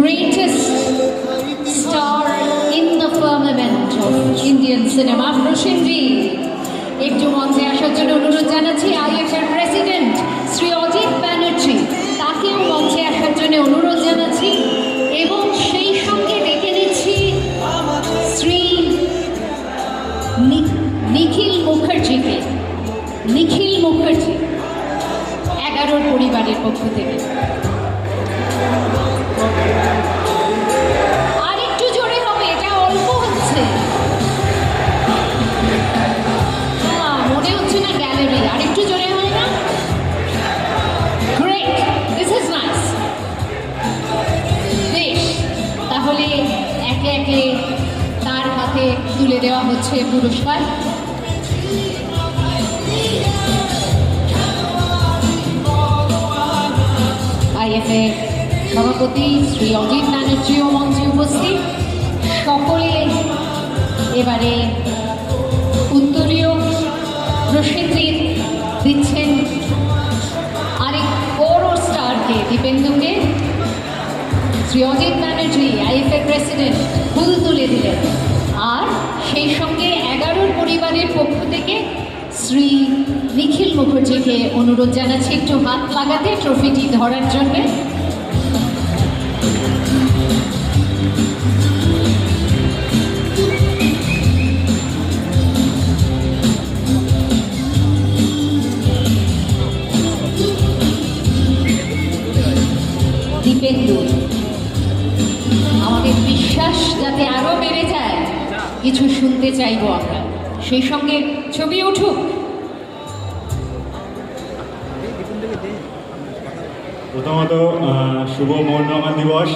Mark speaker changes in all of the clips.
Speaker 1: greatest star in the firmament of Indian cinema, Prosenjit. একটু মঞ্চে আসার জন্য অনুরোধ জানাচ্ছি আইএফএর প্রেসিডেন্ট শ্রী অজিত ব্যানার্জি, তাকেও মঞ্চে আসার জন্য অনুরোধ জানাচ্ছি এবং সেই সঙ্গে ডেকে নিচ্ছি শ্রী নিখিল মুখার্জিকে। নিখিল মুখার্জি 11 পরিবারের পক্ষ থেকে। আর একটু জোরে হবে, এটা অল্প হচ্ছে। মনে হচ্ছে না গ্যালারি, আর একটু জোরে হয় না? Great, this is nice. বেশ, তাহলে একে একে তার হাতে তুলে দেওয়া হচ্ছে পুরস্কার। আইএফএ সভাপতি শ্রী অজিত ব্যানার্জিও মঞ্চে উপস্থিত। সকলে এবারে উত্তরীয় প্রসেনজিৎ দিচ্ছেন আরেক বড় স্টারকে, দীপেন্দুকে। শ্রী অজিত ব্যানার্জি আইএফএ প্রেসিডেন্ট ফুল তুলে দিলেন, আর সেই সঙ্গে 11 পরিবারের পক্ষ থেকে শ্রী নিখিল মুখার্জিকে অনুরোধ জানাচ্ছি একটু হাত লাগাতে ট্রফিটি ধরার জন্যে। দীপেন্দু, আমাদের বিশ্বাস যাতে আরো বেড়ে যায়, কিছু শুনতে চাইবো আমরা, সেই সঙ্গে ছবি উঠুক।
Speaker 2: প্রথমত শুভ মোহনবাগান দিবস।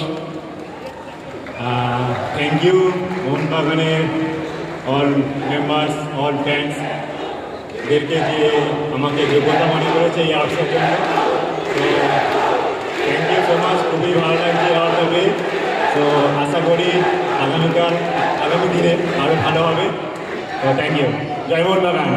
Speaker 2: থ্যাংক ইউ মোহনবাগানের অল মেম্বার্স, অল ফ্যান্স এদেরকে দিয়ে আমাকে যোগ্যতা মনে করেছে এই আর্টসের জন্য। তো থ্যাংক ইউ সো মাচ, খুবই ভালো লাগছে আর তবে। তো আশা করি আগামী দিনে আরও ভালো হবে। তো থ্যাংক ইউ, জয় মোহনবাগান।